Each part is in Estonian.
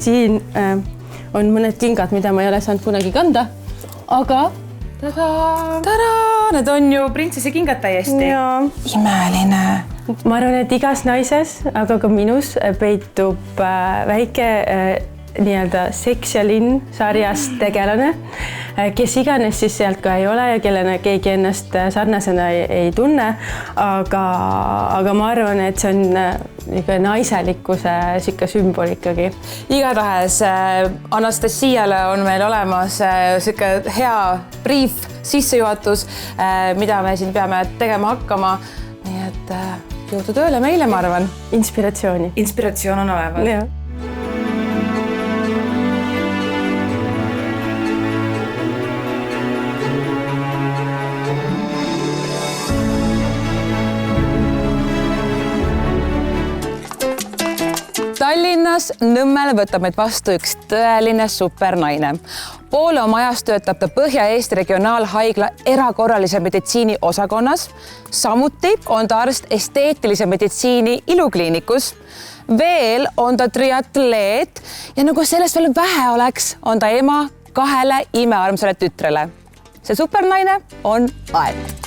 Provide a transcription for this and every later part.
siin on mõned kingad, mida ma ei ole saanud kunagi kanda, aga tada! Need on ju printsessi kingad täiesti. Imeline. Ma arvan, et igas naises, aga ka minus peitub väike nii-öelda Seks ja linn sarjast tegelane, kes iganes siis sealt ka ei ole ja kellena keegi ennast sarnasena ei tunne, aga ma arvan, et see on naiselikkuse siuke sümbol ikkagi. Igatahes Anastasiale on meil olemas siuke hea brief, sissejuhatus, mida me siin peame tegema hakkama. Nii et jõudu tööle meile, ma arvan. Inspiratsiooni. Inspiratsioon on olemas. Ja. Tallinnas Nõmmel võtab meid vastu üks tõeline supernaine. Poole oma ajast töötab ta Põhja-Eesti Regionaalhaigla erakorralise meditsiini osakonnas. Samuti on ta arst esteetilise meditsiini ilukliinikus. Veel on ta triatleet ja nagu sellest veel vähe oleks, on ta ema 2 imearmsale tütrele. See supernaine on Aet.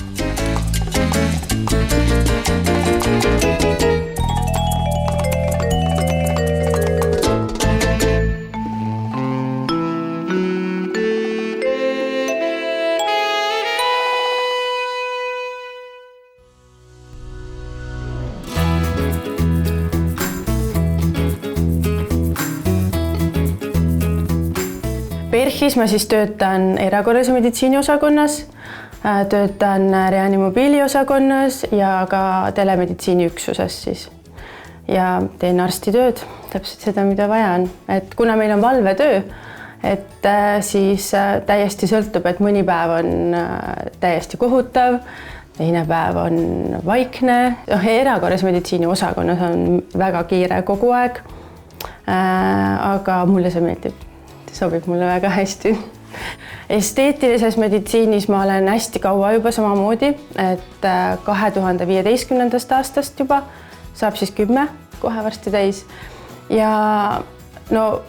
PERHis ma siis töötan erakorralise meditsiini osakonnas, töötan reanimobiili osakonnas ja ka telemeditsiini üksuses siis. Ja teen arstitööd, täpselt seda, mida vaja on. Et kuna meil on valvetöö, et siis täiesti sõltub, et mõni päev on täiesti kohutav, teine päev on vaikne. Erakorralise meditsiini osakonnas on väga kiire kogu aeg, aga mulle see meeldib. Sobib mulle väga hästi. Esteetilises meditsiinis ma olen hästi kaua juba samamoodi, et 2015. aastast juba saab siis 10 kohe varsti täis. Ja no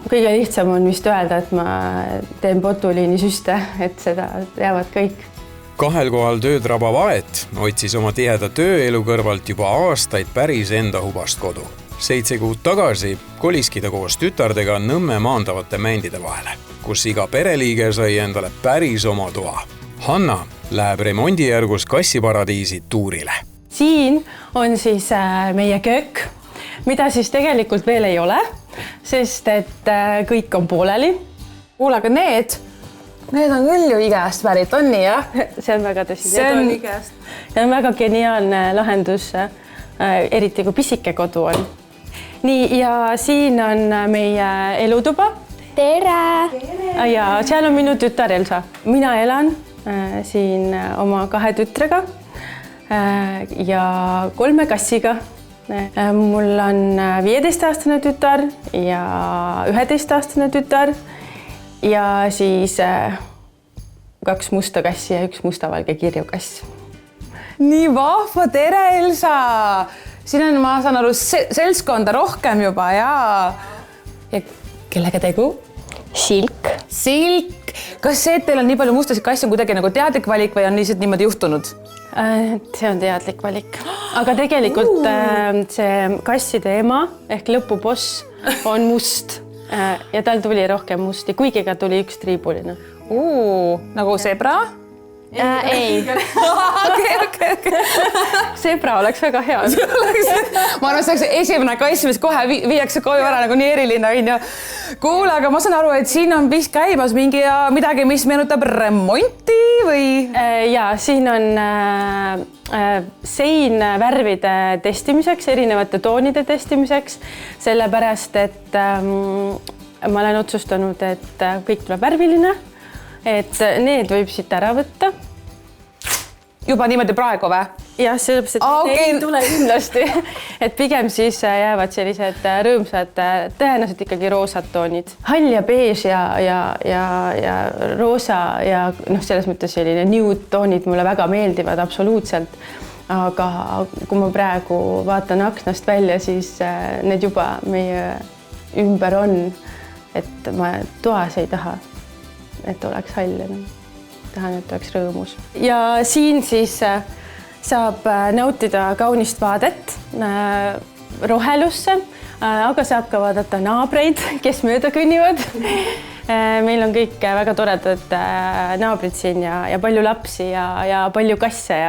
kõige lihtsam on vist öelda, et ma teen botuliinisüste, et seda teavad kõik. 2 kohal tööd rabav Aet otsis oma tiheda tööelu kõrvalt juba aastaid päris enda hubast kodu. 7 kuud tagasi koliski ta koos tütardega Nõmme maandavate mändide vahele, kus iga pereliige sai endale päris oma toa. Hanna läheb remondijärgus Kassiparadiisi tuurile. Siin on siis meie köök, mida siis tegelikult veel ei ole, sest et kõik on pooleli. Kuule, aga need on küll ju igast pärit, on nii, jah? See on väga tõsi. See on igast. See on väga geniaalne lahendus, eriti kui pisike kodu on. Nii, ja siin on meie elutuba. Tere! Ja seal on minu tütar Elsa. Mina elan siin oma 2 tütrega ja 3 kassiga. Mul on 15-aastane tütar ja 11-aastane tütar ja siis 2 musta kassi ja 1 mustavalge kirjukass. Nii vahva, tere Elsa! Siin on, ma saan aru, seltskonda rohkem juba ja kellega tegu? Silk. Silk. Kas see, et teil on nii palju mustasid kasse on kuidagi nagu teadlik valik või on lihtsalt niimoodi juhtunud? See on teadlik valik. Aga tegelikult see kasside ema ehk lõpuboss on must ja tal tuli rohkem musti, kuigi ka tuli 1 triibuline. Nagu zebra? Ei. Okay. Zebra oleks väga hea. Ma arvan, see oleks esimene kass, mis kohe viiakse koju ära nagu nii eriline. Kuule, aga ma saan aru, et siin on vist käimas midagi, mis meenutab remonti või? Ja siin on seinvärvide testimiseks, erinevate toonide testimiseks, sellepärast, et ma olen otsustanud, et kõik tuleb värviline. Et need võib siit ära võtta. Juba niimoodi praegu või? Jah, sellepärast, et ei tule kindlasti. Et pigem siis jäävad sellised rõõmsad, tõenäoliselt ikkagi roosad toonid. Hall ja beež ja roosa ja selles mõttes selline nude toonid mulle väga meeldivad absoluutselt. Aga kui ma praegu vaatan aknast välja, siis need juba meie ümber on, et ma toas ei taha, et oleks hall. Tahan, et oleks rõõmus. Ja siin siis saab nautida kaunist vaadet rohelusse, aga saab ka vaadata naabreid, kes mööda kõnnivad. Meil on kõik väga toredad naabrid siin ja palju lapsi ja palju kasse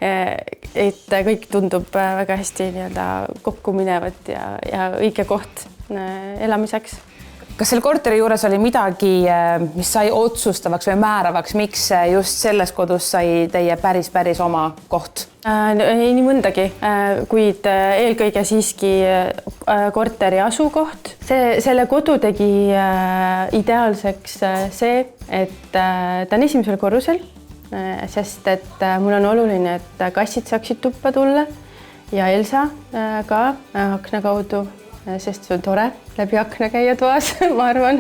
et kõik tundub väga hästi kokku minevat ja õige koht elamiseks. Kas selle korteri juures oli midagi, mis sai otsustavaks või määravaks, miks just selles kodus sai teie päris oma koht? Nii mõndagi, kuid eelkõige siiski korteri asukoht. Selle kodu tegi ideaalseks see, et ta on esimesel korrusel, sest et mul on oluline, et kassid saaksid tuppa tulla ja Elsa ka akna kaudu, sest see on tore läbi akna käia toas, ma arvan.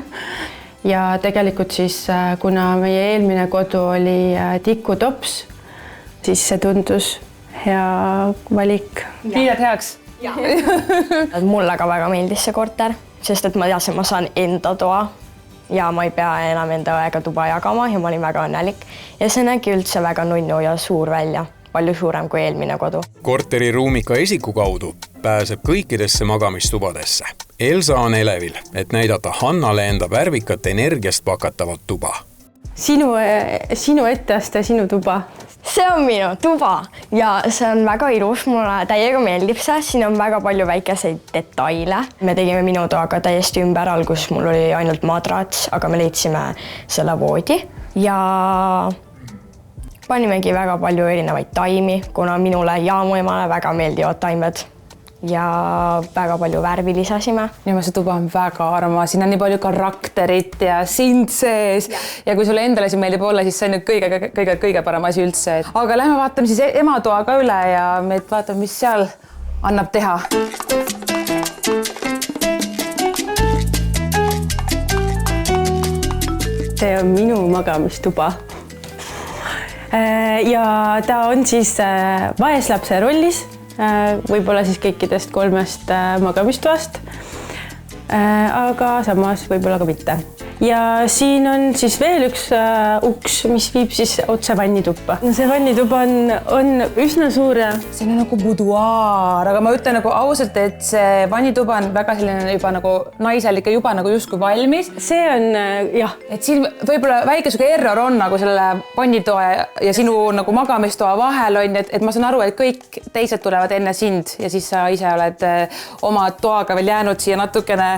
Ja tegelikult siis, kuna meie eelmine kodu oli tikutops, siis see tundus hea valik. Kiidad heaks? Mulle ka väga meeldis see korter, sest et ma teadsin, ma saan enda toa ja ma ei pea enam enda õega tuba jagama ja ma olin väga õnnelik. Ja see nägi üldse väga nunnu ja suur välja, palju suurem kui eelmine kodu. Korteri ruumika esiku kaudu pääseb kõikidesse magamistubadesse. Elsa on elevil, et näidata Hannale enda värvikat energiast pakatavat tuba. Sinu etteaste, sinu tuba. See on minu tuba ja see on väga ilus, mulle täiega meeldib see, siin on väga palju väikeseid detaile. Me tegime minu toaga täiesti ümber, algus mul oli ainult madrats, aga me leidsime selle voodi ja panimegi väga palju erinevaid taimi, kuna minule ja mu emale väga meeldivad taimed ja väga palju värvi lisasime. Ja see tuba on väga armas, siin on nii palju karakterit ja sind sees ja kui sulle endale siin meeldib olla, siis see on kõige parem asi üldse. Aga lähme vaatame siis ema toa ka üle ja me vaatame, mis seal annab teha. See on minu magamistuba. Ja ta on siis vaeslapse rollis, võib-olla siis kõikidest 3 magamistoast, aga samas võib-olla ka mitte. Ja siin on siis veel üks uks, mis viib siis otse vannituppa. No see vannituba on üsna suur ja see on nagu buduaar, aga ma ütlen nagu ausalt, et see vannituba on väga selline juba nagu naiselik ja juba nagu justkui valmis. See on, jah. Et siin võib-olla väike suke error on nagu selle vannitoa ja sinu nagu magamistoa vahel on, et ma saan aru, et kõik teised tulevad enne sind ja siis sa ise oled oma toaga veel jäänud siia natukene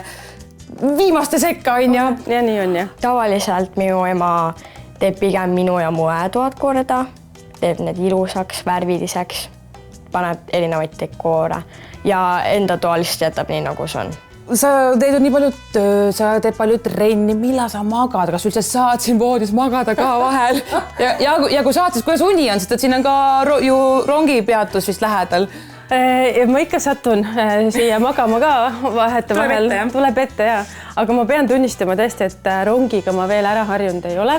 viimaste sekka on ja nii on ja. Tavaliselt minu ema teeb pigem minu ja mu õetoad korda, teeb need ilusaks, värviliseks, paneb erinevaid dekoore ja enda toa lihtsalt jätab nii, nagu see on. Sa teed nii palju töö, sa teed palju trenni, millal sa magad, kas üldse saad siin voodis magada ka vahel? Ja kui saad, siis kuidas uni on, sest et siin on ka ju rongipeatus vist lähedal. Ma ikka satun siia magama ka vahetevahel. Tuleb ette, ja. Aga ma pean tunnistama tõesti, et rongiga ma veel ära harjunud ei ole.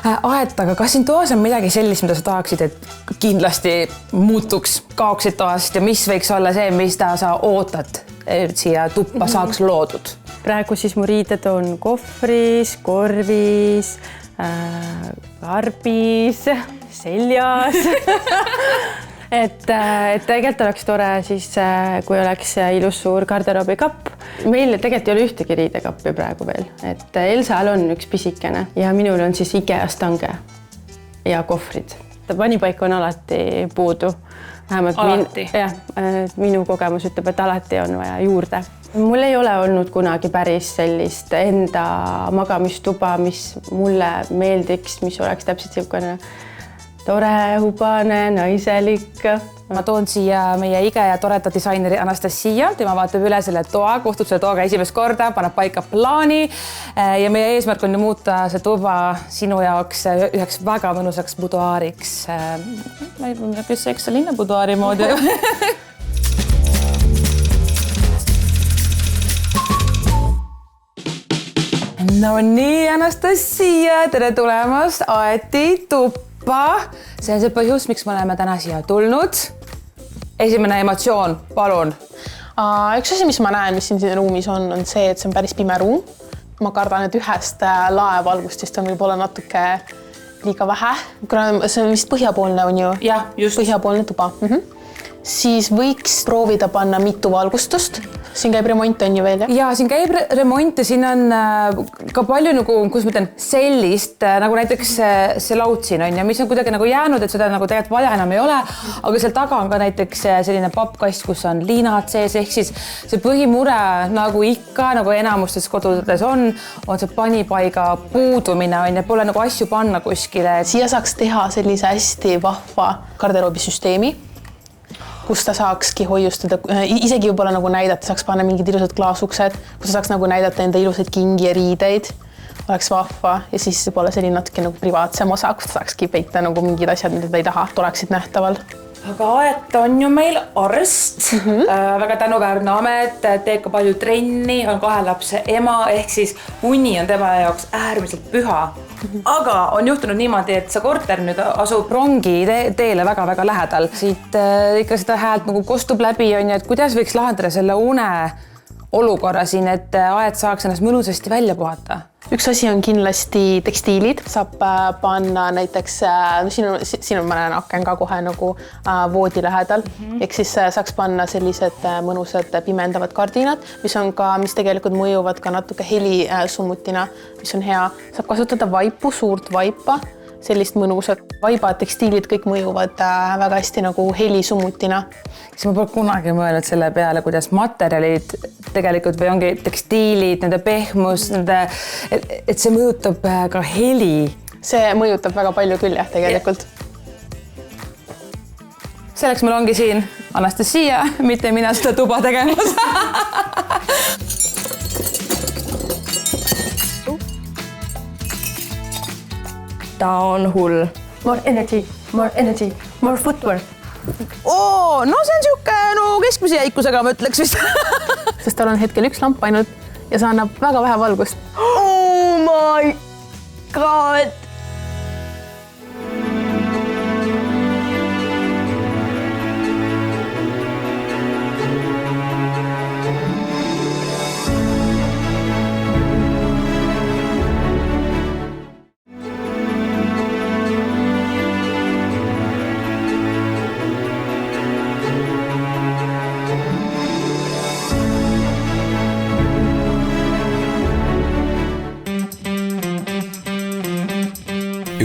Aga kas siin toas on midagi sellist, mida sa tahaksid, et kindlasti muutuks, kaoksid toast ja mis võiks olla see, mis sa ootad, et siia tuppa saaks loodud? Praegu siis mu riided on kohvris, korvis, karbis, seljas. Et tegelikult oleks tore siis, kui oleks ilus suur garderoobikapp. Meil tegelikult ei ole ühtegi riidekappi praegu veel, et Elsal on üks pisikene ja minul on siis IKEA stange ja kohvrid. Vanipaik on alati puudu. Alati? Minu kogemus ütleb, et alati on vaja juurde. Mul ei ole olnud kunagi päris sellist enda magamistuba, mis mulle meeldiks, mis oleks täpselt selline tore, hubane, naiselik. Ma toon siia meie IKEA toreda disaineri Anastasia, tema vaatab üle selle toa, kohtub selle toaga esimest korda, paneb paika plaani ja meie eesmärk on muuta see tuba sinu jaoks üheks väga mõnusaks buduaariks. Ma ei tea, kes eks see linna buduaari moodi. No nii, Anastasia, tere tulemast Aeti tuppa. See on see põhjus, miks me oleme täna siia tulnud. Esimene emotsioon, palun. Üks asi, mis ma näen, mis siin ruumis on see, et see on päris pime ruum. Ma kardan, et ühest laevalgustist on võib-olla natuke liiga vähe. Kuna see on vist põhjapoolne on ju? Jah, just. Põhjapoolne tuba. Siis võiks proovida panna mitu valgustust. Siin käib remont on ju veel, jah? Ja siin käib remont ja siin on ka palju nagu, kus ma ütlen, sellist, nagu näiteks see laud siin on ja mis on kuidagi nagu jäänud, et seda nagu tegelikult vaja enam ei ole, aga seal taga on ka näiteks selline pappkast, kus on liinad sees, ehk siis see põhimure nagu ikka, nagu enamustes kodudes on see panipaiga puudumine on ja pole nagu asju panna kuskile. Siia saaks teha sellise hästi vahva garderoobisüsteemi, kus ta saakski hoiustada, isegi võib-olla nagu näidata, saaks panna mingid ilusad klaasuksed, kus ta saaks nagu näidata enda ilusaid kingi ja riideid, oleks vahva ja siis võib-olla selline natuke nagu privaatsem osa, kus ta saakski peita nagu mingid asjad, mida ta ei taha, oleksid nähtaval. Aga Aet on ju meil arst, väga tänuväärne amet, teeb ka palju trenni, on 2 lapse ema, ehk siis uni on tema jaoks äärmiselt püha. Aga on juhtunud niimoodi, et see korter nüüd asub rongi teele väga-väga lähedal. Siit ikka seda häält nagu kostub läbi on ju, et kuidas võiks lahendada selle une olukorra siin, et Aet saaks ennast mõnusasti välja puhata? Üks asi on kindlasti tekstiilid, saab panna näiteks, siin on ma näen aken ka kohe nagu voodi lähedal, ehk siis saaks panna sellised mõnusad pimendavad kardinad, mis tegelikult mõjuvad ka natuke helisummutina, mis on hea. Saab kasutada vaipu, suurt vaipa, sellist mõnusat vaibad, tekstiilid, kõik mõjuvad väga hästi nagu helisummutina. Siis ma pole kunagi mõelnud selle peale, kuidas materjalid tegelikult või ongi tekstiilid, nende pehmus, et see mõjutab ka heli. See mõjutab väga palju küll jah, tegelikult. Selleks meil ongi siin Anastasia, mitte mina seda tuba tegemas. Ta on hull. More energy, more footwork. No see on siuke keskmise jäikusega, ma ütleks vist. Sest tal on hetkel üks lamp ainult ja see annab väga vähe valgust. Oh my god!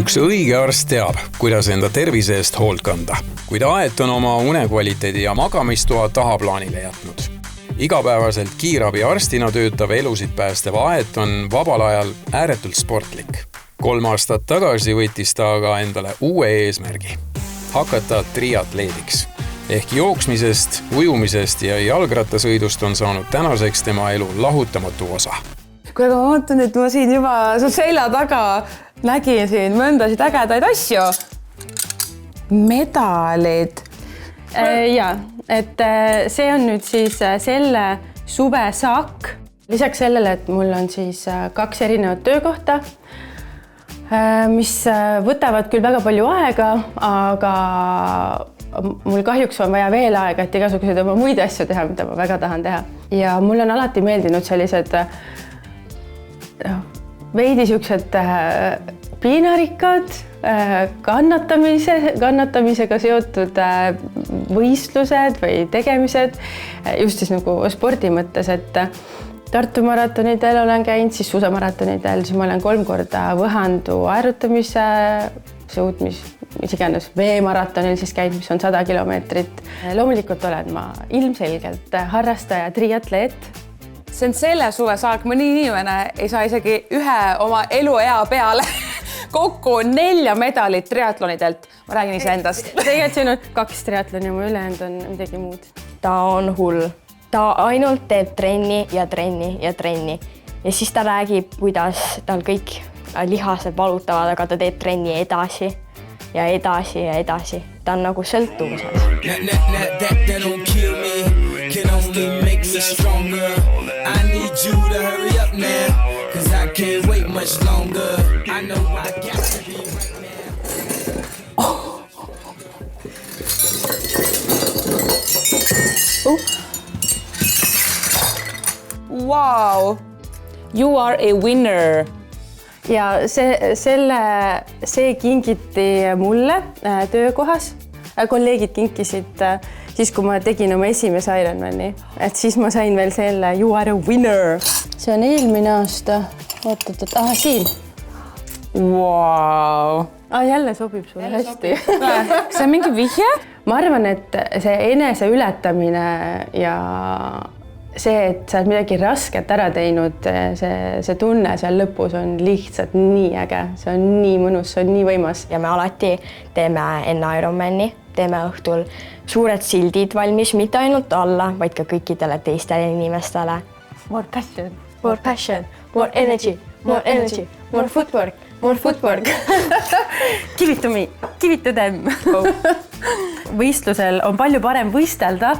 Üks õige arst teab, kuidas enda tervise eest hoolt kanda, kuid Aet on oma unekvaliteedi ja magamistoa tahaplaanile jätnud. Igapäevaselt kiirabi arstina töötav elusid päästev Aet on vabal ajal ääretult sportlik. 3 aastat tagasi võttis ta aga endale uue eesmärgi – hakata triatleediks. Ehk jooksmisest, ujumisest ja jalgrattasõidust on saanud tänaseks tema elu lahutamatu osa. Kui aga ma vaatan, et ma siin juba su selja taga nägin siin mõndasid ägedaid asju. Medalid. Ja, et see on nüüd siis selle suve saak. Lisaks sellele, et mul on siis 2 erinevat töökohta, mis võtavad küll väga palju aega, aga mul kahjuks on vaja veel aega, et igasuguseid oma muid asju teha, mida ma väga tahan teha. Ja mul on alati meeldinud sellised veidi siuksed piinarikkad, kannatamisega seotud võistlused või tegemised, just siis nagu spordi mõttes, et Tartu maratonidel olen käinud, siis suusamaratonidel, siis ma olen 3 korda Võhandu aerutamise mis iganes veemaratonil siis käinud, mis on 100 kilomeetrit. Loomulikult olen ma ilmselgelt harrastaja triatleet. See on selle suve saak, mõni inimene ei saa isegi ühe oma eluea peale kokku 4 medalit triatlonidelt. Ma räägin ise endast. Tegelikult siin on 2 triatloni ja mu ülejäänud on midagi muud. Ta on hull. Ta ainult teeb trenni ja trenni ja trenni. Ja siis ta räägib, kuidas tal kõik lihased valutavad, aga ta teeb trenni edasi ja edasi ja edasi. Ta on nagu sõltuvuses. Can only make me stronger. I need you to hurry up now, cause I can't wait much longer. I know I got to be right now. Wow! You are a winner. ja see kingiti mulle töökohas. Kolleegid kinkisid siis, kui ma tegin oma esimese Ironmani, et siis ma sain veel selle You are a winner. See on eelmine aasta. Oot, siin. Wow! Jälle sobib sulle hästi. See on mingi vihje? Ma arvan, et see enese ületamine ja see, et sa oled midagi rasket ära teinud, see tunne seal lõpus on lihtsalt nii äge. See on nii mõnus, see on nii võimas. Ja me alati teeme enne Ironmani, teeme õhtul suured sildid valmis, mitte ainult alla, vaid ka kõikidele teistele inimestele. More passion. More passion, more energy, more energy, more footwork, more footwork. Give it to me, give it to them. Võistlusel on palju parem võistelda,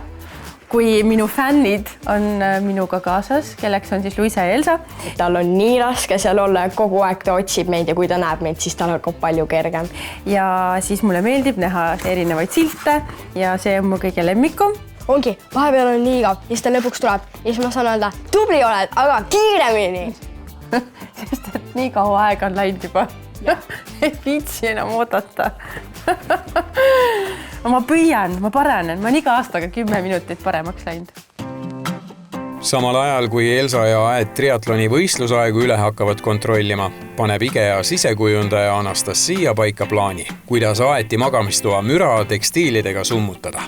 kui minu fännid on minuga kaasas, kelleks on siis Luisa ja Elsa. Tal on nii raske seal olla ja kogu aeg ta otsib meid ja kui ta näeb meid, siis tal on palju kergem. Ja siis mulle meeldib näha erinevaid silte ja see on mu kõige lemmikum. Ongi, vahepeal on nii igav, ja siis ta lõpuks tuleb ja siis ma saan öelda, tubli oled, aga kiiremini. Sest et nii kaua aega on läinud juba. Ei viitsi enam oodata. Ma püüan, ma paranen, ma olen iga aastaga 10 minutit paremaks läinud. Samal ajal, kui Elsa ja Aet triatloni võistlusaegu üle hakkavad kontrollima, paneb IKEA sisekujundaja Anastasia paika plaani, kuidas Aeti magamistoa müra tekstiilidega summutada.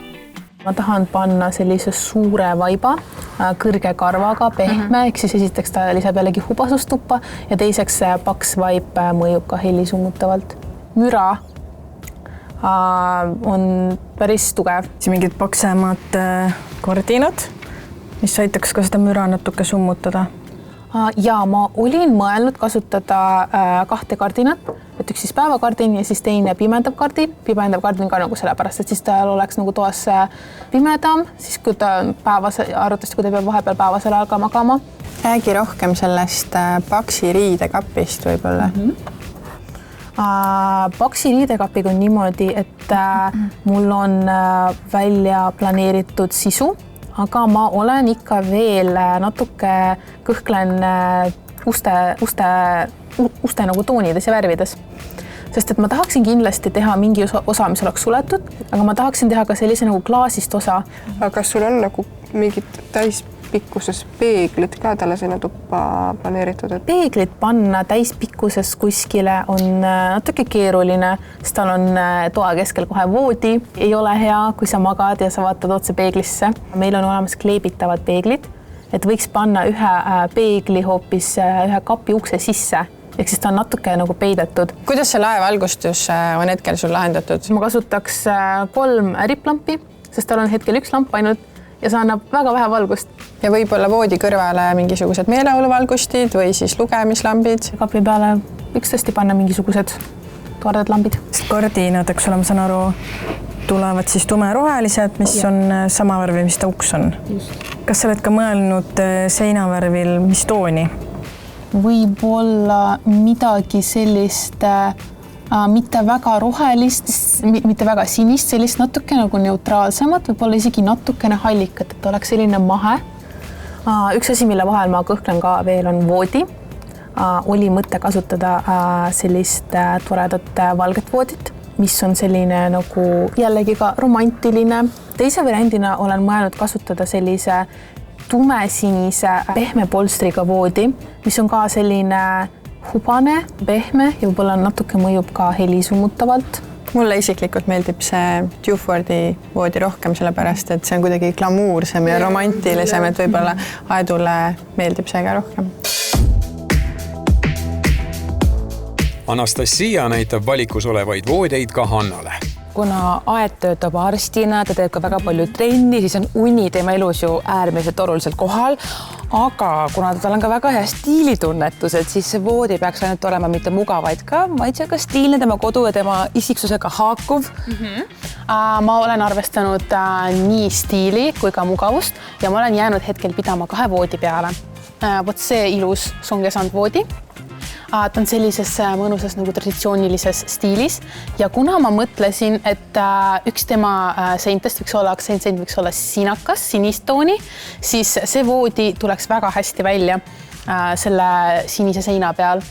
Ma tahan panna sellise suure vaiba, kõrge karvaga, pehme, ehk siis esiteks ta lisab jällegi hubasustuppa ja teiseks paks vaip mõjub ka helisummutavalt. Müra on päris tugev. Mingid paksemad kardinad, mis aitaks ka seda müra natuke summutada. Ja ma olin mõelnud kasutada 2 kardinat, et üks siis päevakardin ja siis teine pimendav kardin. Pimendav kardin ka nagu sellepärast, et siis tal oleks nagu toas pimedam, siis kui ta arvatavasti, kui ta peab vahepeal päevasel aega magama. Räägi rohkem sellest paksi riidekapist võib-olla. Paksi riidekapiga on niimoodi, et mul on välja planeeritud sisu, aga ma olen ikka veel natuke kõhklen uste nagu toonides ja värvides. Sest et ma tahaksin kindlasti teha mingi osa, mis oleks suletud, aga ma tahaksin teha ka sellise nagu klaasist osa. Aga kas sul on nagu mingid täispikkuses peeglid ka talle sinna tuppa planeeritud? Peeglit panna täispikkuses kuskile on natuke keeruline, sest tal on toa keskel kohe voodi. Ei ole hea, kui sa magad ja sa vaatad otse peeglisse. Meil on olemas kleebitavad peeglid, et võiks panna ühe peegli hoopis ühe kapi ukse sisse. Ehk siis ta on natuke nagu peidetud. Kuidas see laevalgustus on hetkel sul lahendatud? Ma kasutaks 3 riplampi, sest tal on hetkel 1 lamp ainult ja see annab väga vähe valgust. Ja võib-olla voodi kõrvale mingisugused meeleoluvalgustid või siis lugemislambid? Kapi peale võiks tõesti panna mingisugused toredad lambid. Kardinad, eks ole, ma saan aru, tulevad siis tumerohelised, mis on sama värvi, mis ta uks on. Kas sa oled ka mõelnud seinavärvil, mis tooni? Võib-olla midagi sellist mitte väga rohelist, mitte väga sinist, sellist natuke nagu neutraalsemat, võib-olla isegi natukene hallikat, et oleks selline mahe. Üks asi, mille vahel ma kõhklen ka veel on voodi. Oli mõte kasutada sellist toredat valget voodit, mis on selline nagu jällegi ka romantiline. Teise variandina olen mõelnud kasutada sellise tumesinise pehme polstriga voodi, mis on ka selline hubane, pehme ja võib-olla natuke mõjub ka helisummutavalt. Mulle isiklikult meeldib see Dewfordi voodi rohkem, sellepärast et see on kuidagi glamuursem ja romantilisem, et võib-olla Aedule meeldib see ka rohkem. Anastasia näitab valikus olevaid voodeid ka Hannale. Kuna Aet töötab arstina, ta teeb ka väga palju trenni, siis on uni tema elus ju äärmiselt oluliselt kohal. Aga kuna tal on ka väga hea stiilitunnetus, et siis see voodi peaks ainult olema mitte mugavaid ka, vaid see ka stiilne tema kodu ja tema isiksusega haakuv. Ma olen arvestanud nii stiili kui ka mugavust ja ma olen jäänud hetkel pidama 2 voodi peale. Vot see ilus songjesand voodi. ta on sellises mõnusas nagu traditsioonilises stiilis ja kuna ma mõtlesin, et üks tema seintest võiks olla, aktsentseint võiks olla sinakas, sinist tooni, siis see voodi tuleks väga hästi välja selle sinise seina peal.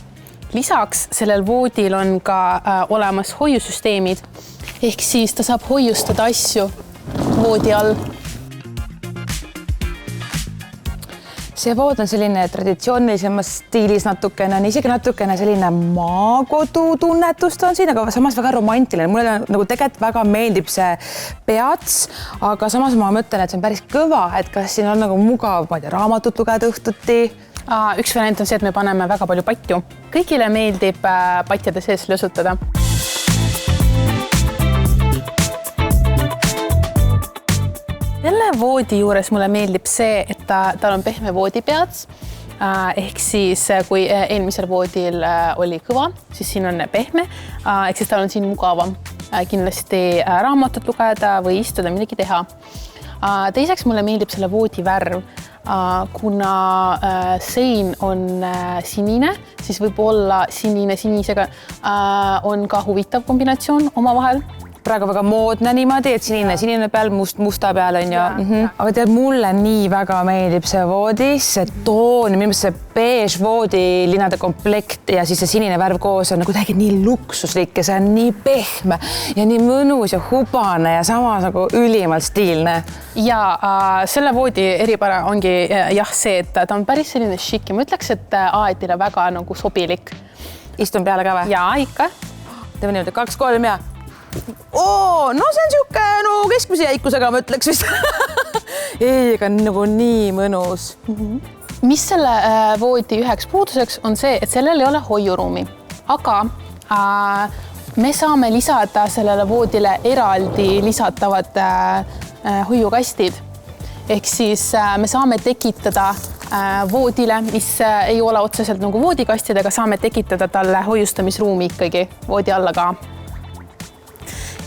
Lisaks sellel voodil on ka olemas hoiusüsteemid, ehk siis ta saab hoiustada asju voodi all. See vood on selline traditsioonilisemas stiilis natukene, isegi natukene selline maakodu tunnetust on siin, aga samas väga romantiline. Mulle nagu tegelikult väga meeldib see peats, aga samas ma mõtlen, et see on päris kõva, et kas siin on nagu mugav, ma ei tea, raamatut lugeda õhtuti. Üks variant on see, et me paneme väga palju patju. Kõigile meeldib patjade sees lösutada. Selle voodi juures mulle meeldib see, et tal on pehme voodipeats. Ehk siis, kui eelmisel voodil oli kõva, siis siin on pehme. Ehk siis tal on siin mugavam kindlasti raamatut lugeda või istuda, midagi teha. Teiseks mulle meeldib selle voodi värv. Kuna sein on sinine, siis võib olla sinine sinisega on ka huvitav kombinatsioon omavahel. Praegu väga moodne niimoodi, et sinine peal, musta peal on ju. Aga tead, mulle nii väga meeldib see voodis, see toon, minu meelest see beige voodilinade komplekt ja siis see sinine värv koos on nagu täiega nii luksuslik ja see on nii pehme ja nii mõnus ja hubane ja samas nagu ülimalt stiilne. Ja selle voodi eripära ongi see, et ta on päris selline šik ja ma ütleks, et aedile väga nagu sobilik. Istun peale ka või? Jaa, ikka. Teeme niimoodi 2-3 ja... no see on siuke keskmise jäikusega, ma ütleks vist. Ei, aga nagu nii mõnus. Mis selle voodi üheks puuduseks on see, et sellel ei ole hoiuruumi, aga me saame lisada sellele voodile eraldi lisatavad hoiukastid. Ehk siis me saame tekitada voodile, mis ei ole otseselt nagu voodikastidega, saame tekitada talle hoiustamisruumi ikkagi voodi alla ka.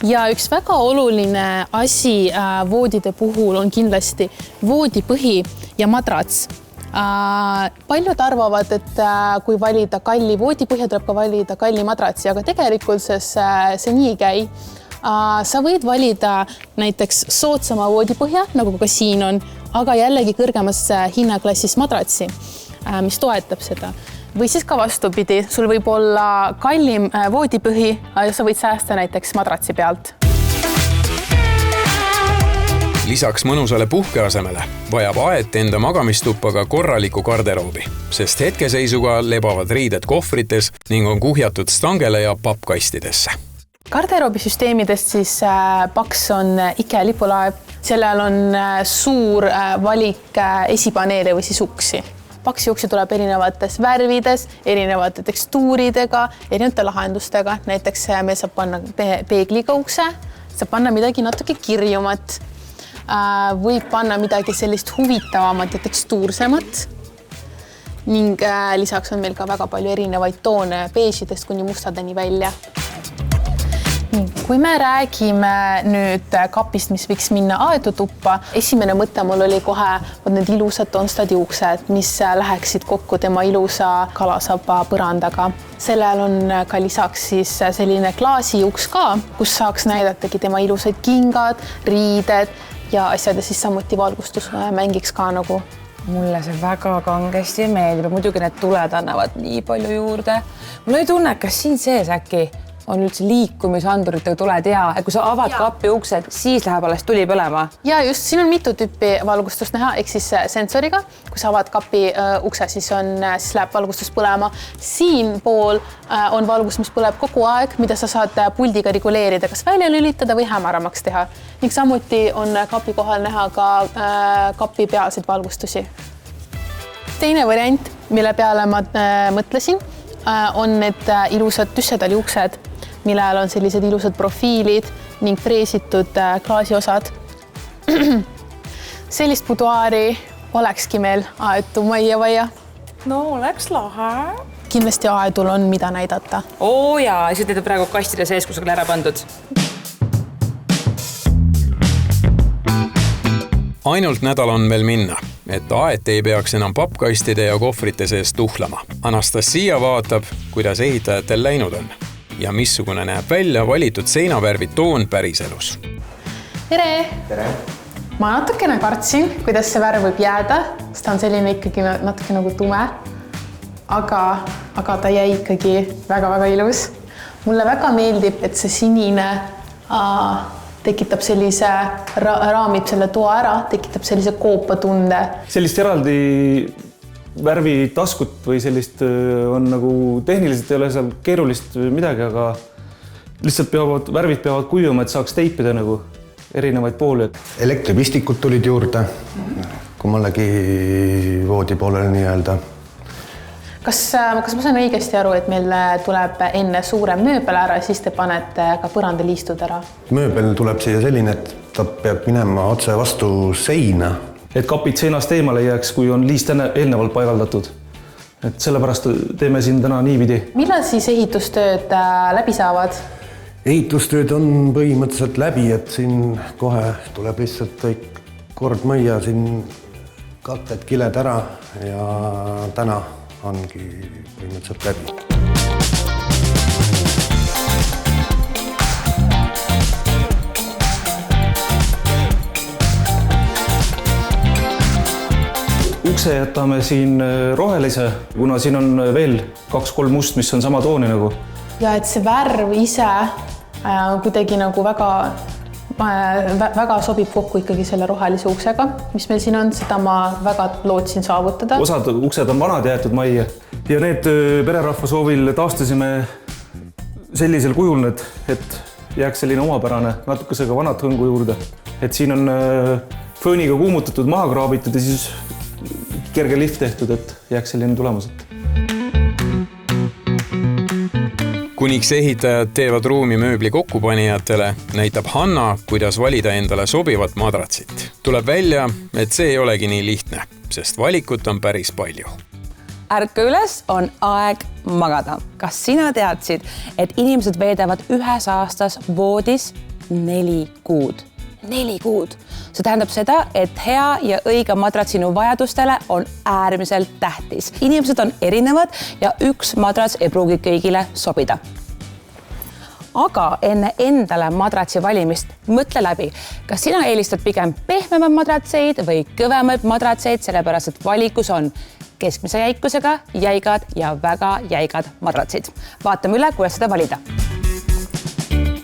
Ja üks väga oluline asi voodide puhul on kindlasti voodipõhi ja madrats. Paljud arvavad, et kui valida kalli voodipõhja, tuleb ka valida kalli madratsi, aga tegelikult see nii ei käi. Sa võid valida näiteks soodsama voodipõhja, nagu ka siin on, aga jällegi kõrgemas hinnaklassis madratsi, mis toetab seda. Või siis ka vastupidi, sul võib olla kallim voodipõhi ja sa võid säästa näiteks madratsi pealt. Lisaks mõnusale puhkeasemele vajab aed enda magamistuppa ka korraliku garderoobi, sest hetkeseisuga lebavad riided kohvrites ning on kuhjatud stangele ja pappkastidesse. Garderoobisüsteemidest siis Paks on IKEA lipulaev. Sellel on suur valik esipaneele või siis uksi. Paksi uksi tuleb erinevates värvides, erinevate tekstuuridega, erinevate lahendustega. Näiteks me saab panna peegliga ukse, saab panna midagi natuke kirjumat, võib panna midagi sellist huvitavamat ja tekstuursemat. Ning lisaks on meil ka väga palju erinevaid toone beežidest kuni mustadeni välja. Kui me räägime nüüd kapist, mis võiks minna aedutuppa, esimene mõte mul oli kohe need ilusad tonstadi uksed, mis läheksid kokku tema ilusa kalasaba põrandaga. Sellel on ka lisaks siis selline klaasiuks ka, kus saaks näidatagi tema ilusad kingad, riided ja asjad ja siis samuti valgustus mängiks ka nagu. Mulle see väga kangesti meeldib, muidugi need tuled annavad nii palju juurde. Mul ei tunne, kas siin sees äkki on üldse liikumisanduritega tuled ja kui sa avad kapi uksed, siis läheb alles tuli põlema. Ja just, siin on mitu tüüpi valgustust näha, ehk siis sensoriga. Kui sa avad kapi ukse, siis läheb valgustus põlema. Siin pool on valgus, mis põleb kogu aeg, mida sa saad puldiga reguleerida, kas välja lülitada või hämaramaks teha. Ning samuti on kapi kohal näha ka kapi pealseid valgustusi. Teine variant, mille peale ma mõtlesin, on need ilusad tüssedali uksed, millel on sellised ilusad profiilid ning freesitud klaasiosad. Sellist buduaari olekski meil aetu majja. No oleks lahe. Kindlasti aedul on mida näidata. Jaa, siis teed praegu kastide sees kusagil ära pandud. Ainult nädal on veel minna et aet ei peaks enam pappkastide ja kohvrite sees tuhlama. Anastasia vaatab, kuidas ehitajatel läinud on ja missugune näeb välja valitud seinavärvi toon päriselus. Tere! Tere! Ma natukene kartsin, kuidas see värv võib jääda, sest ta on selline ikkagi natuke nagu tume. Aga ta jäi ikkagi väga-väga ilus. Mulle väga meeldib, et see sinine tekitab sellise, raamib selle toa ära, tekitab sellise koopatunde. Sellist eraldi värvi taskut või sellist on nagu tehniliselt ei ole seal keerulist midagi, aga lihtsalt värvid peavad kuivama, et saaks teipida nagu erinevaid pooli. Elektripistikud tulid juurde, kui mullegi voodi poolele nii-öelda. Kas ma saan õigesti aru, et meil tuleb enne suurem mööbel ära, siis te panete ka põrandaliistud ära? Mööbel tuleb siia selline, et ta peab minema otse vastu seina. Et kapid seinast eemale ei jääks, kui on liist eelnevalt paigaldatud. Et sellepärast teeme siin täna niipidi. Millal siis ehitustööd läbi saavad? Ehitustööd on põhimõtteliselt läbi, et siin kohe tuleb lihtsalt kõik kord mõja, siin katted, kiled ära ja täna ongi põhimõtteliselt läbi. Ukse jätame siin rohelise, kuna siin on veel 2-3 must, mis on sama tooni nagu. Ja et see värv ise kuidagi nagu väga sobib kokku ikkagi selle rohelise uksega, mis meil siin on, seda ma väga lootsin saavutada. Osad uksed on vanad jäetud majja ja need pererahva soovil taastasime sellisel kujul, et jääks selline omapärane natukesega vanat hõngu juurde. Et siin on fööniga kuumutatud, maha kraabitud ja siis kerge lift tehtud, et jääks selline tulemused. Kuniks ehitajad teevad ruumi mööbli kokkupanijatele, näitab Hanna, kuidas valida endale sobivat madratsit. Tuleb välja, et see ei olegi nii lihtne, sest valikut on päris palju. Ärka üles, on aeg magada. Kas sina teadsid, et inimesed veedavad ühes aastas voodis 4 kuud? 4 kuud. See tähendab seda, et hea ja õige madrats sinu vajadustele on äärmiselt tähtis. Inimesed on erinevad ja üks madrats ei pruugi kõigile sobida. Aga enne endale madratsi valimist mõtle läbi, kas sina eelistad pigem pehmemaid madratseid või kõvemaid madratseid, sellepärast et valikus on keskmise jäikusega, jäigad ja väga jäigad madratsid. Vaatame üle, kuidas seda valida.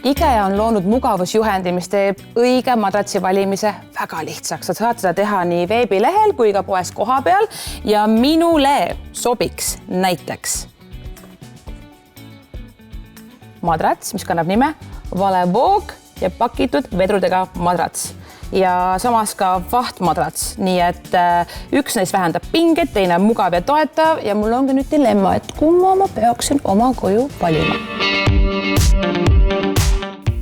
IKEA on loonud mugavusjuhendi, mis teeb õige madratsi valimise väga lihtsaks. Sa saad seda teha nii veebilehel kui ka poes koha peal ja minule sobiks näiteks madrats, mis kannab nime Valevoog ja pakitud vedrudega madrats ja samas ka vahtmadrats, nii et üks neist vähendab pinget, teine on mugav ja toetav ja mul ongi nüüd dilemma, et kumma ma peaksin oma koju valima.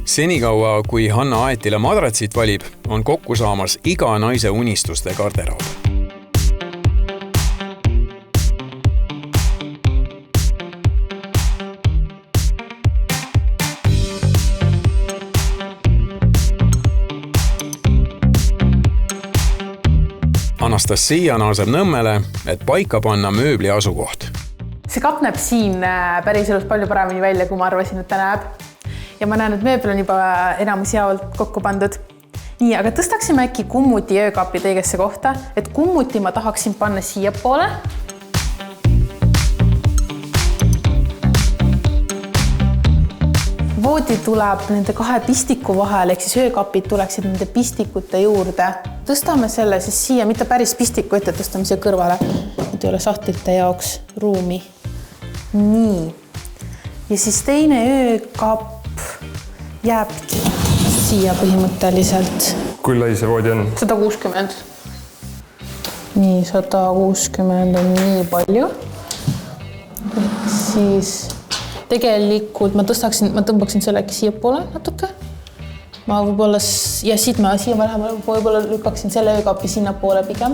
Senikaua, kui Hanna Aetile madratsit valib, on kokku saamas iga naise unistuste garderoob. Anastasia naaseb Nõmmele, et paika panna mööbli asukoht. See kapp näeb siin päriselus palju paremini välja, kui ma arvasin, et ta näeb. Ja ma näen, et mööbel on juba enamus jaolt kokku pandud. Nii, aga tõstaksime äkki kummuti öökapid õigesse kohta, et kummuti ma tahaksin panna siia poole. Voodi tuleb nende 2 pistiku vahel, ehk siis öökapid tuleksid nende pistikute juurde. Tõstame selle siis siia, mitte päris pistiku ette, tõstame siia kõrvale. Nüüd ei ole sahtlite jaoks ruumi. Nii. Ja siis teine öökapp jääbki siia põhimõtteliselt. Kui lai see voodi on? 160. Nii, 160 on nii palju. Siis tegelikult ma tõmbaksin selle äkki siia poole natuke. Ma võib-olla, ja siit ma siia võib-olla lükkaksin selle öökapi sinna poole pigem.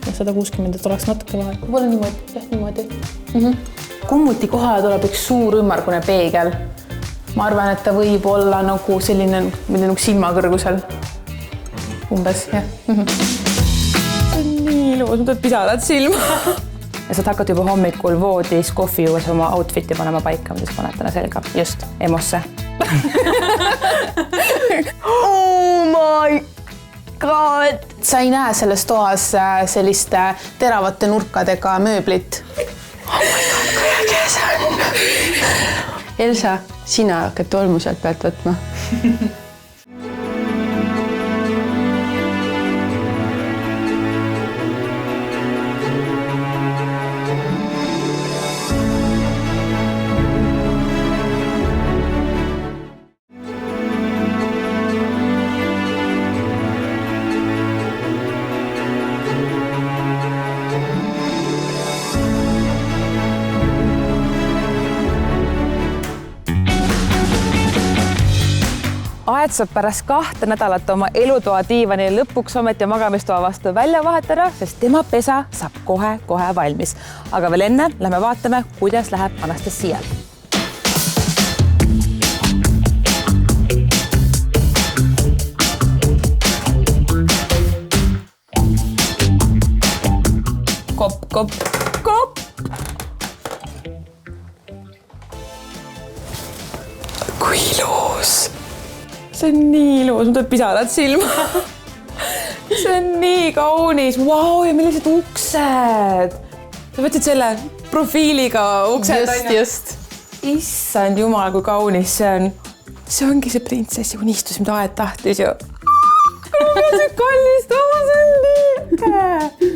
Ja 160, et oleks natuke vahel. Võib-olla niimoodi, jah, niimoodi. Kummuti kohale tuleb üks suur ümmargune peegel. Ma arvan, et ta võib olla nagu selline silmakõrgusel. Umbes, jah. nii ilus, mul tuleb pisarad silma. Ja saad hakata juba hommikul voodis kohvi juues oma outfiti panema paika, mida sa paned täna selga. Just. Emosse. Oh my god! Sa ei näe selles toas selliste teravate nurkadega mööblit. Oh my god, kui äge see on! Elsa, sina hakkad tolmu sealt pealt võtma. Aed saab pärast 2 nädalat oma elutoa diivani lõpuks ometi magamistoa vastu välja vahetada, sest tema pesa saab kohe valmis. Aga veel enne lähme vaatame, kuidas läheb Anastassial. Kopp. Kui ilus! See on nii ilus, mul tuleb pisarad silma. See on nii kaunis. Vau, ja millised uksed. Sa võtsid selle profiiliga uksed. Just. Issand jumal, kui kaunis see on. See ongi see printsessi unistus, mida Aed tahtis ju. See kallis, see on nii äge.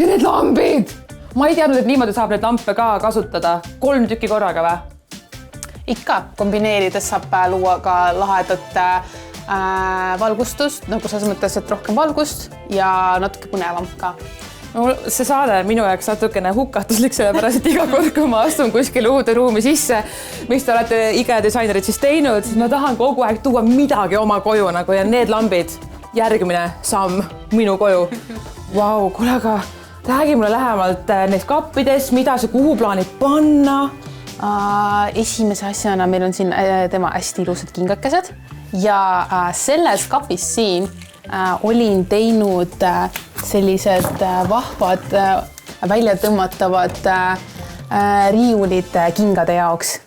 Ja need lambid. Ma ei teadnud, et niimoodi saab need lampe ka kasutada. 3 tükki korraga või? Ikka kombineerides saab luua ka lahedat valgustust, nagu selles mõttes, et rohkem valgust ja natuke põnevam ka. No, see saade minu jaoks natukene hukatuslik, sellepärast, et iga kord, kui ma astun kuskil uude ruumi sisse, mis te olete IKEA disainerid siis teinud, siis ma tahan kogu aeg tuua midagi oma koju nagu ja need lambid, järgmine samm minu koju. Vau, kuule, aga räägi mulle lähemalt neist kappidest, mida sa kuhu plaanid panna. Esimese asjana meil on siin tema hästi ilusad kingakesed ja selles kapis siin olin teinud sellised vahvad välja tõmmatavad riiulid kingade jaoks.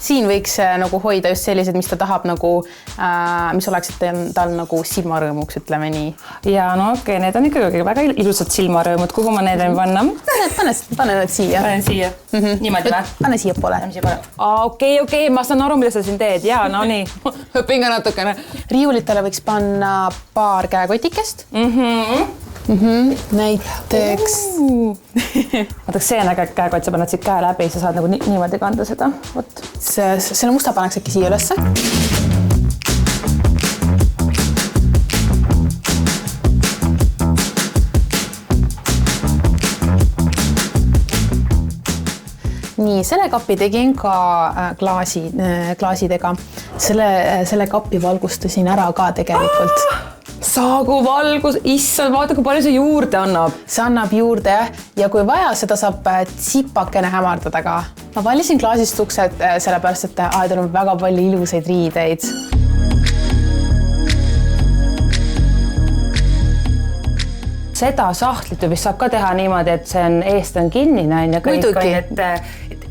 Siin võiks nagu hoida just sellised, mis ta tahab nagu, mis oleksid tal nagu silmarõõmuks, ütleme nii. Ja no okei, need on ikkagi väga ilusad silmarõõmud. Kuhu ma need panna? Pane need siia. Panen siia. Niimoodi või? Pane siia poole. Okei, ma saan aru, mida sa siin teed. Ja, no nii. Õpin ka natukene. Riiulitele võiks panna paar käekotikest. Näiteks Vaataks see on äge käekott, sa paned siit käe läbi, sa saad nagu niimoodi kanda seda. Selle musta paneks äkki siia ülesse. Nii, selle kapi tegin ka klaasidega. Selle kapi valgustasin ära ka tegelikult. Saagu valgus, issand, vaata, kui palju see juurde annab. See annab juurde ja kui vaja, seda saab tsipakene hämardada ka. Ma valisin klaasist uksed sellepärast, et Aedel on väga palju ilusaid riideid. Seda sahtlit ju vist saab ka teha niimoodi, et see on eest on kinnine ja kõik on, et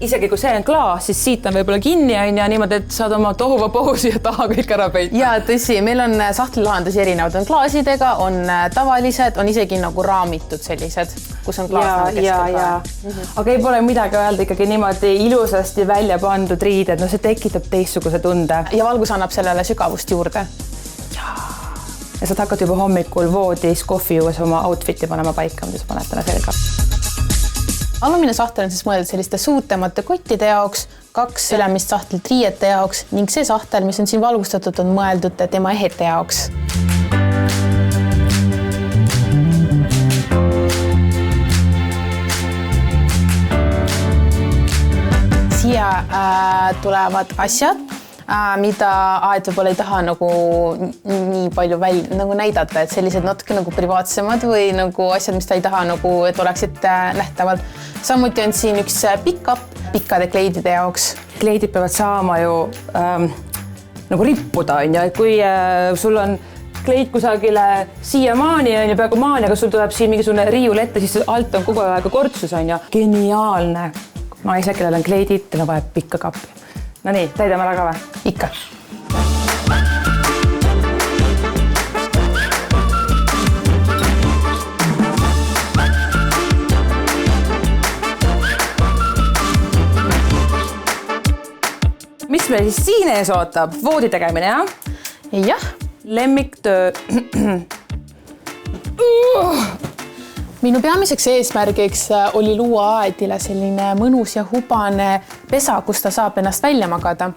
isegi kui see on klaas, siis siit on võib-olla kinni ja niimoodi, et saad oma tohuva pohusi ja taha kõik ära peita. Ja tõsi, meil on sahtlilahendusi erinevad, on klaasidega, on tavalised, on isegi nagu raamitud sellised, kus on klaas keskel. Aga ei pole midagi öelda ikkagi niimoodi ilusasti välja pandud riided, no see tekitab teistsuguse tunde. Ja valgus annab sellele sügavust juurde. Ja saad hakata juba hommikul voodis kohvi juues oma outfiti panema paika, mida sa paned täna selga. Alumine sahtel on siis mõeldud selliste suurtemate kottide jaoks, 2 ülemist sahtlit riiete jaoks ning see sahtel, mis on siin valgustatud, on mõeldud tema ehete jaoks. Siia tulevad asjad, mida Aed võib-olla ei taha nagu nii palju nagu näidata, et sellised natuke nagu privaatsemad või nagu asjad, mis ta ei taha nagu, et oleksid nähtavad. Samuti on siin üks pick-up pikkade kleidide jaoks. Kleidid peavad saama ju nagu rippuda, on ju, et kui sul on kleit kusagile siiamaani on ju peaaegu maani, aga sul tuleb siin mingisugune riiul ette, siis alt on kogu aeg kortsus on ju. Geniaalne. Naised, kellel on kleidid, teil on vaja pikka kappi. No nii, täidame ära ka või? Ikka. Mis meil siis siin ees ootab? Voodi tegemine, jah? Jah. Lemmiktöö. Minu peamiseks eesmärgiks oli luua aedile selline mõnus ja hubane pesa, kus ta saab ennast välja magada.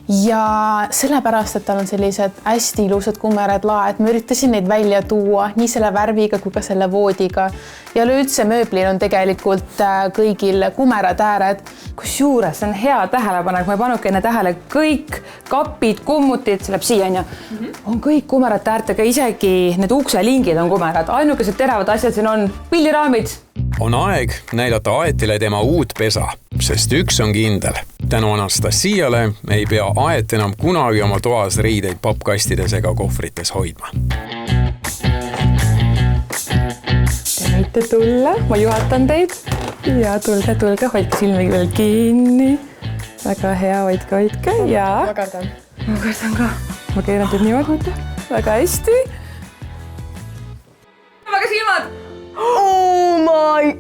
Ja sellepärast, et tal on sellised hästi ilusad kumerad laed, ma üritasin neid välja tuua nii selle värviga kui ka selle voodiga. Ja üldse mööblil on tegelikult kõigil kumerad ääred. Kusjuures see on hea tähelepanek, ma ei panuke enne tähele, kõik kapid, kummutid, see läheb siia, on kõik kumerad äärtega, isegi need ukselingid on kumerad. Ainukesed teravad asjad siin on pilliraamid. On aeg näidata Aetile tema uut pesa, sest üks on kindel. Tänu Anastasiale ei pea Aet enam kunagi oma toas riideid pappkastides ega kohvrites hoidma. Te võite tulla, ma juhatan teid. Ja tulge, hoidke silmi veel kinni. Väga hea, hoidke. Ja ma kardan ka. Ma keeran teid niimoodi. Väga hästi. Väga silmad. Oh my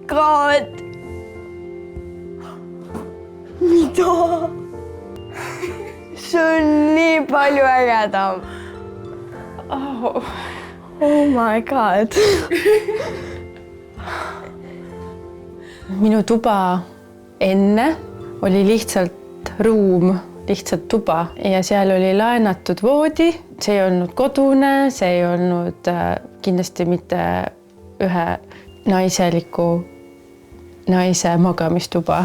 god! Mida? See on nii palju ägedam. Oh my god. Minu tuba enne oli lihtsalt ruum, lihtsalt tuba ja seal oli laenatud voodi. See ei olnud kodune, see ei olnud kindlasti mitte ühe naiseliku naise magamistuba.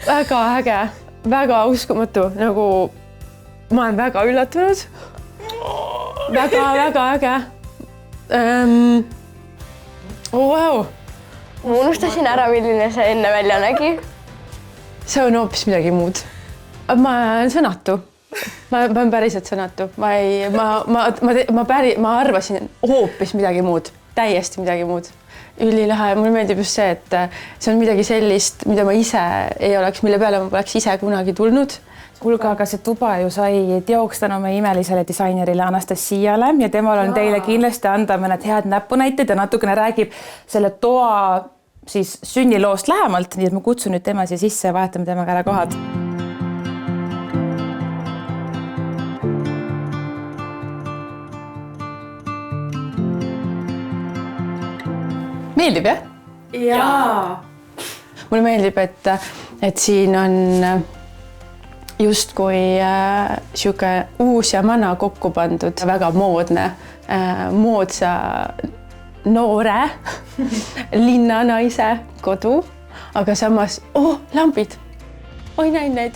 Väga äge, väga uskumatu, nagu ma olen väga üllatunud. Väga äge. Wow. Ma unustasin ära, milline see enne välja nägi. See on hoopis midagi muud. Ma olen sõnatu. Ma olen päriselt sõnatu. Ma arvasin hoopis midagi muud, täiesti midagi muud. Ülilahe, mulle meeldib just see, et see on midagi sellist, mida ma ise ei oleks, mille peale ma poleks ise kunagi tulnud. Kuulge, aga see tuba ju sai teoks tänu meie imelisele disainerile Anastasiale ja temal on teile kindlasti anda mõned head näpunäited ja natukene räägib selle toa siis sünniloost lähemalt, nii et ma kutsun nüüd tema siia sisse ja vahetame temaga ära kohad. Meeldib, jah? Jaa. Mulle meeldib, et siin on justkui siuke uus ja vana kokku pandud, väga moodne, moodsa noore linnanaise kodu, aga samas, lambid, oi näin neid.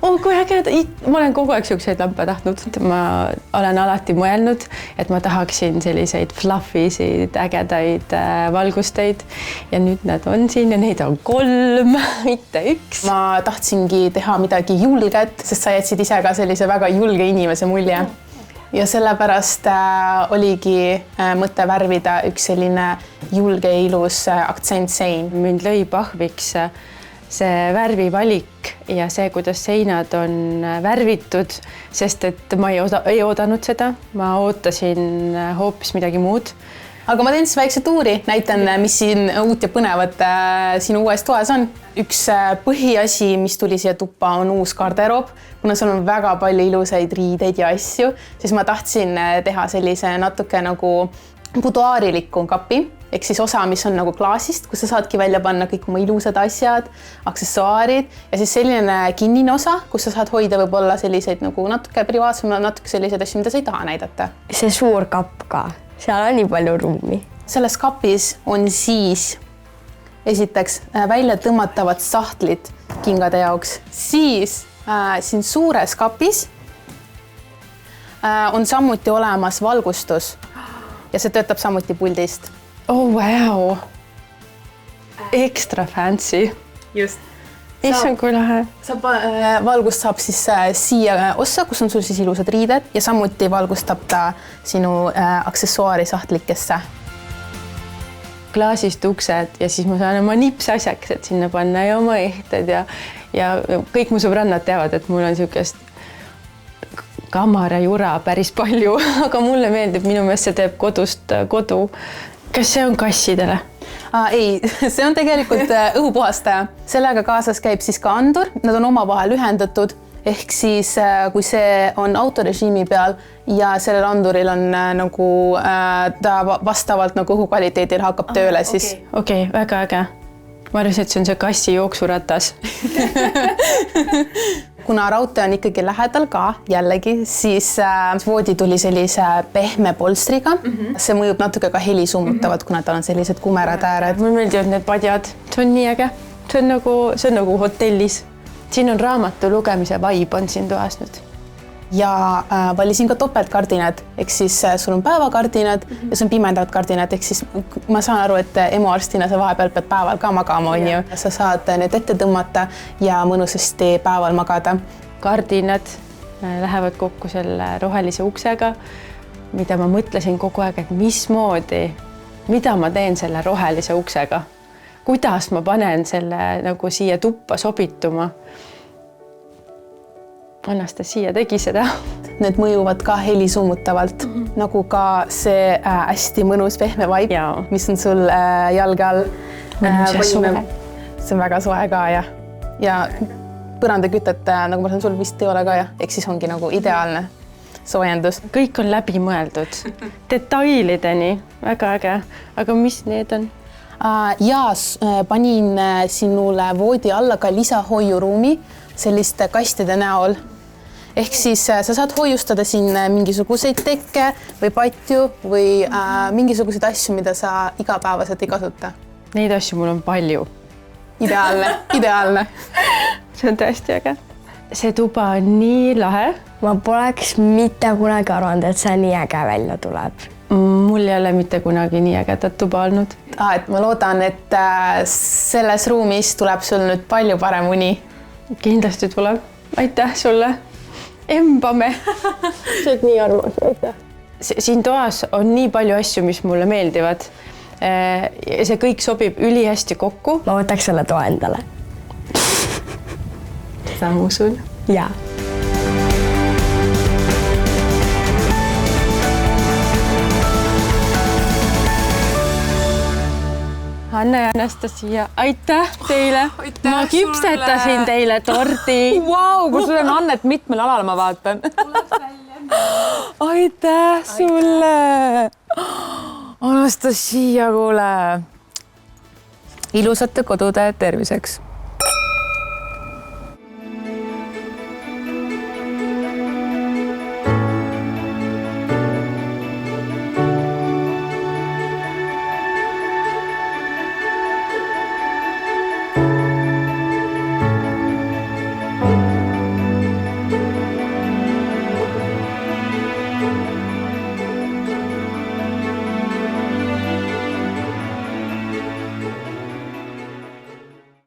Kui äged, ma olen kogu aeg siukseid lampe tahtnud. Ma olen alati mõelnud, et ma tahaksin selliseid fluffisid, ägedaid valgusteid ja nüüd nad on siin ja neid on 3, mitte 1. Ma tahtsingi teha midagi julget, sest sa jätsid ise ka sellise väga julge inimese mulje. Ja sellepärast oligi mõte värvida üks selline julge ja ilus aktsentsein. Mind lõi pahviks see värvivalik ja see, kuidas seinad on värvitud, sest et ma ei oodanud seda. Ma ootasin hoopis midagi muud. Aga ma teen siis väikse tuuri, näitan, mis siin uut ja põnevat sinu uues toas on. Üks põhiasi, mis tuli siia tuppa, on uus garderoob. Kuna seal on väga palju ilusaid riideid ja asju, siis ma tahtsin teha sellise natuke nagu buduaariliku kapi. Ehk siis osa, mis on nagu klaasist, kus sa saadki välja panna kõik oma ilusad asjad, aksessuaarid ja siis selline kinnine osa, kus sa saad hoida võib-olla selliseid nagu natuke privaatsema, natuke selliseid asju, mida sa ei taha näidata. See suur kapp ka, seal on nii palju ruumi. Selles kapis on siis esiteks välja tõmmatavad sahtlid kingade jaoks. Siis siin suures kapis on samuti olemas valgustus ja see töötab samuti puldist. Oh, wow. Extra fancy. Just. Issand, kui lahe. Valgust saab siis siia ossa, kus on sul siis ilusad riided ja samuti valgustab ta sinu aksessuaari sahtlikesse. Klaasist uksed ja siis ma saan oma nipsasjakesed sinna panna ja oma ehted ja kõik mu sõbrannad teavad, et mul on niisugust kamara jura päris palju, aga mulle meeldib, minu meelest see teeb kodust kodu. Kas see on kassidele? Ei, see on tegelikult õhupuhastaja. Sellega kaasas käib siis ka andur, nad on omavahel ühendatud, ehk siis kui see on autorežiimi peal ja sellel anduril on nagu ta vastavalt nagu õhukvaliteedil hakkab tööle siis. Okei, väga äge. Ma arvasin, et see on see kassi jooksuratas. Kuna raudtee on ikkagi lähedal ka jällegi, siis voodi tuli sellise pehme polstriga. See mõjub natuke ka helisummutavad, kuna tal on sellised kumerad ääred. Mulle meeldivad need padjad. See on nii äge. See on nagu hotellis. Siin on raamatu lugemise vibe on siin toas nüüd. Ja valisin ka topeltkardinad, ehk siis sul on päevakardinad ja sul on pimendavad kardinad, ehk siis ma saan aru, et emuarstina sa vahepeal pead päeval ka magama, on ju. Sa saad need ette tõmmata ja mõnusasti päeval magada. Kardinad lähevad kokku selle rohelise uksega, mida ma mõtlesin kogu aeg, et mismoodi, mida ma teen selle rohelise uksega. Kuidas ma panen selle nagu siia tuppa sobituma. Anastasia tegi seda. Need mõjuvad ka helisummutavalt, nagu ka see hästi mõnus pehme vaip, mis on sul jalge all. See on väga soe ka ja põrandakütet, nagu ma saan sul vist ei ole ka, ehk siis ongi nagu ideaalne soojendus. Kõik on läbi mõeldud, detailideni, väga äge. Aga mis need on? Ja panin sinule voodi alla ka lisahoiuruumi selliste kastide näol. Ehk siis sa saad hoiustada siin mingisuguseid tekke või patju või mingisuguseid asju, mida sa igapäevaselt ei kasuta. Neid asju mul on palju. Ideaalne. See on tõesti äge. See tuba on nii lahe. Ma poleks mitte kunagi arvanud, et see nii äge välja tuleb. Mul ei ole mitte kunagi nii ägedat tuba olnud. Et ma loodan, et selles ruumis tuleb sul nüüd palju parem uni. Kindlasti tuleb. Aitäh sulle. Embame. See on nii armas, aitäh. Siin toas on nii palju asju, mis mulle meeldivad. See kõik sobib ülihästi kokku. Ma võtaks selle toa endale. Sa usun? Jaa. Anna ja Anastasia, aitäh teile. Ma kipsetasin teile tordi. Vau, kui sul on annet mitmel alal, ma vaatan. Aitäh sulle. Anastasia, kuule. Ilusate kodude terviseks.